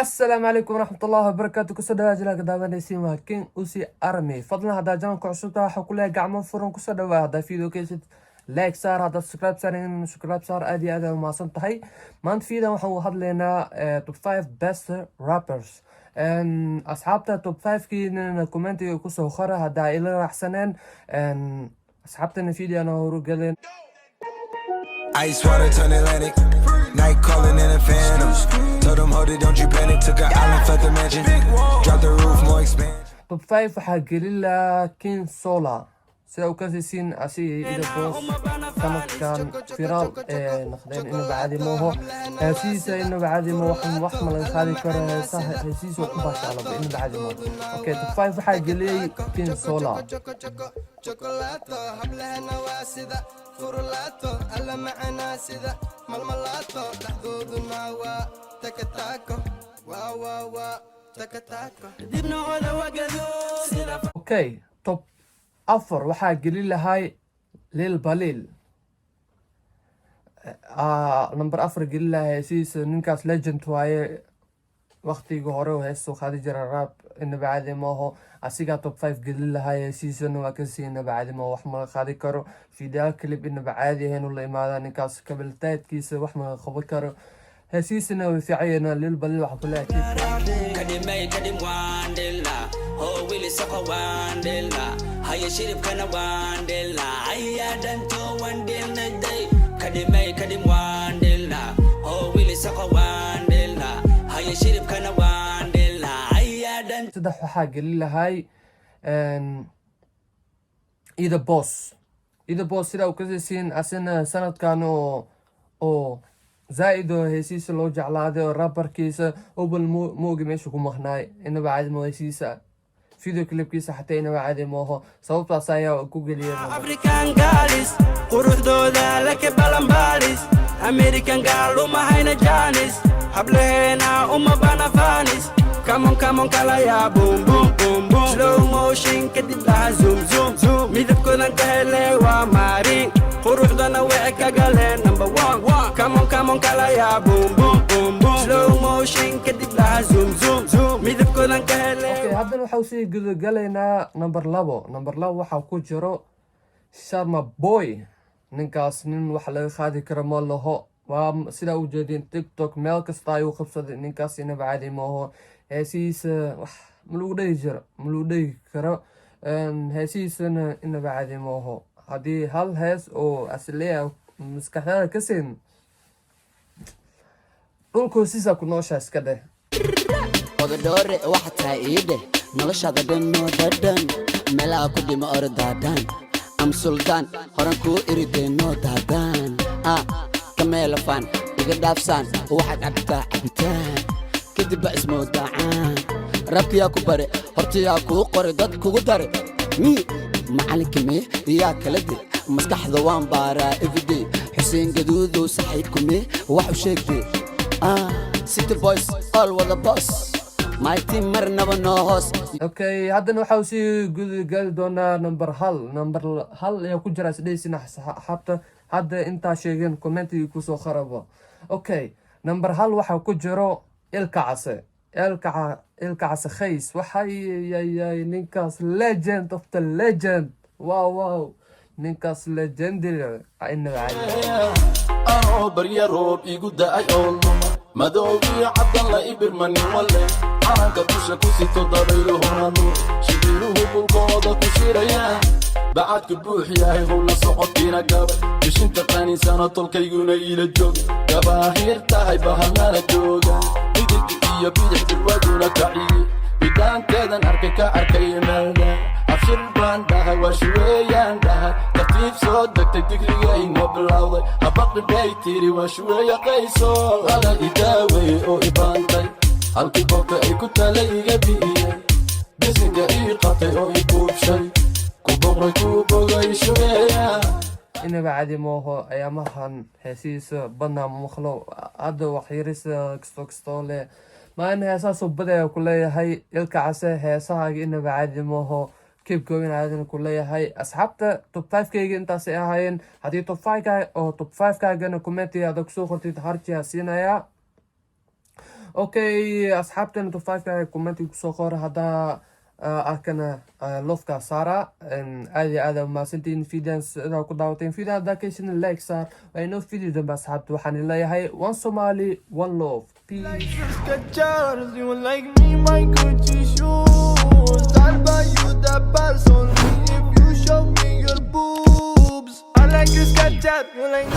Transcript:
السلام عليكم ورحمة الله وبركاته. كسر دواجي دaawanaysiin waa King Uzi Army. fadlan haddaa janka cusub tahay waxa ku leeyahay gacmo furan kusoo dhawaada haddaa video kaysid like saar haddaa subscribe saarin subscribe saar aad iyo aad ay umahadsan tahay. maanta videodan waxaan u hadlaynaa top 5 best rappers asxaabta top 5 kiina commentiga kusoo qora haddaa ila raacsaneen asxaabtana videona horugaleen. Ice water turn Atlantic, night calling in a phantom. Told them hold it, don't you panic. Took an island, left the mansion. Drop the roof, more expansion. top 5 waxaa gelin lahaa King Sola sida uu kasisiin asiga ida boos sanadkan firaal naqdeen inuu caadi maaho heesiisa inuu caadi ma wax ma laga qaadi karo heesiisa ku baashaalaba inuu caadi maaho. okay top 5 waxaa geliyay King Sola شوكولاتو حبلنا واسدة فرولاتو ألا معنا سدة ململاتو تحدودنا تكتاكو وا تكتاكو دبنا ولا وقدو okay top 4 waxaa gelin lahay Lil Balil number 4 gelin lahay heesiisa ninkaas legend waaye waqtigii hore oo heeso qaadi jiray rap inaba caadi maaho asiga top 5 gelin lahaa season waa ka siinaba caadi maaho wax ma qaadi karo video clip inaba caadi ahayn la imaada ninkaas kabiltaadkiisa wax ma qaban karo heesiisana way fiicayna Lil Balil waxa ku leeyahay kadimay kadim wandela ho wili soko wandela haya shirib kana wandela ayadan to wandela day kadimay kadim wandela ho wili soko wandela haya shirib kana wandela ayadan saddex waxaa gelin lahay ida boss sida uu kasisiin asina sanadkan oo زائد هيسيس لو جعلاده رابر كيسة أول موجي ماشي كم مخناي إنه بعد ما هيسيسة فيديو كليب كيسة حتى إنه بعد ما هو صوت عصايا جوجل أفريكان جالس قروح دولا لك بالامباليس أمريكان قالوا ما هينا جانس حبلنا بنا فانس كمون كلا يا بوم بوم بوم بوم سلو موشن كدب لها زوم ميدب كلن كهلي ومارين قروح دانا وعكا قالين نمبر 1 كمون كلا يا بوم بوم بوم بوم سلو موشن كدب لها زوم ميدب كلن كهلي اوكي هذا waxaa sii gudagalaynaa number 2 waxaa ku jiro Sharma Boy ninkaas nin wax laga qaadi karo ma laho waa sida uu jeedin TikTok meel kasta ayuu qabsaday ninkaas inaba caadi maaho heesiisa wax ma lagu dhigi karo heesiisana inaba caadi maaho haddii hal hees oo asliya maskaxdada ka siin dhulkoosiisa ku noosha iska dheh ododore waxa tahay iide noloshaada dhan noo dhadhan meelaha ku dhima ordaadan am suldaan horan kuu iridee noo daadaan kameelafaan iga dhaafsaan waxaad cabtaa cabitaan kadib ba ismoodacaan rabkiyaa ku bare hortiyaa kuu qore dad kugu dare macalinkime iyaa kala de maskaxda waan baaraa everyday xuseen gaduudow saxiibkume wax u sheegtee city boys all wada boss my team marnaba noo hoos okay haddana waxaa sii gudagali doonaa number 1 ayaa ku jira isdheysina xabta hadda intaa sheegeen commentiga kusoo qarabo. okay number 1 waxaa ku jiro ilka case khays waxay ninkaas legend of the legend wow ninkaas legendary inaba أنا بريا روب يقول أي أول مدوبي عبد الله إبرمني ولا أنا كتوشة كوسي تضريله هنانو شبيره بالقوضة كسيريا بعد كبوح يا هيغولا سقط فينا قبل مش انت تاني سنة طولك يقونا إلى الجوج قباهير تاهي بهالنا الجوجا بيدك إيا بيدك بالوادونا كعيي بدان كذا نركك أركي مالا أبشر باندها وشوية عندها ترتيب صدق تدقلي إنه بالعوضي أبقى بيتيري وشوية قيسول على إداوي أو إبانتي هالكي بوكا إي كنت لي بيئي بسنك إي قطي أو إبوب شي كوبوغي كوبوغي شوية inaba caadi maaho ayaamahan heesiisa badnaa maqlo hadda waxyarisa kastoo leh maalin heesaasoo badaya ku leeyahay ilka case heesahaaga inaba caadi maaho keep going caadina ku leeyahay asxaabta top 5 kayga intaasay ahaayeen haddii top 5 kaagana commentiga aad kusoo qortid harjiyaa siinayaa اوكي اصحابتنا توفاك كومنتي كسو قور هذا arkana lofka saara aad iyo aad umahadsantihiin videos inaa ku daawateen video haddaa kaysina like saar waa inoo video dambe asxaabta waxaan leeyahay one Somali one love peace. Cachorros, you like me, my Gucci shoes. I'll buy you the purse only if you show me your boobs. I like this ketchup, you like